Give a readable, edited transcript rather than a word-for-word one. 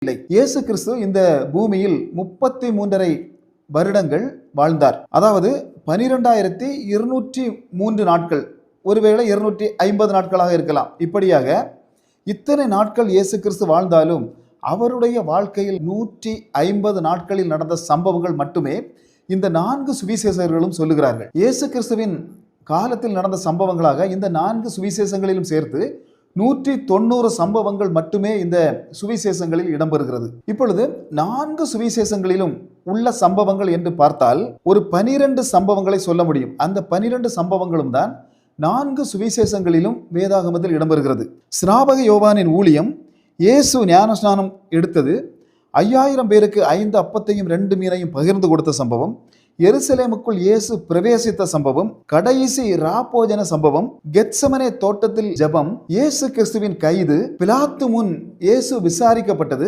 இல்லை. இயேசு கிறிஸ்து இந்த பூமியில் 33.5 வருடங்கள் வாழ்ந்தார். அதாவது 12,203 நாட்கள், ஒருவேளை 250 நாட்களாக இருக்கலாம். இப்படியாக இத்தனை நாட்கள் இயேசு கிறிஸ்து வாழ்ந்தாலும் அவருடைய வாழ்க்கையில் 150 நாட்களில் நடந்த சம்பவங்கள் மட்டுமே இந்த 4 சுவிசேஷர்களும் சொல்லுகிறார்கள். இயேசு கிறிஸ்துவின் காலத்தில் நடந்த சம்பவங்களாக இந்த 4 சுவிசேஷங்களிலும் சேர்த்து 190 சம்பவங்கள் மட்டுமே இந்த சுவிசேஷங்களில் இடம்பெறுகிறது. இப்பொழுது 4 சுவிசேஷங்களிலும் உள்ள சம்பவங்கள் என்று பார்த்தால் ஒரு 12 சம்பவங்களை சொல்ல முடியும். அந்த 12 சம்பவங்களும் தான் 4 சுவிசேஷங்களிலும் வேதாகமத்தில் இடம்பெறுகிறது. ஸ்நாபக யோவானின் ஊழியம், இயேசு ஞானஸ்நானம் எடுத்தது, 5000 பேருக்கு 5 அப்பத்தையும் 2 மீனையும் பகிர்ந்து கொடுத்த சம்பவம், எருசலேமுக்குள் இயேசு பிரவேசித்த சம்பவம், கடைசி ராப்போஜன சம்பவம், கெத்செமனே தோட்டத்தில் ஜெபம், இயேசு கிறிஸ்துவின் கைது, பிலாத்து முன் இயேசு விசாரிக்கப்பட்டது,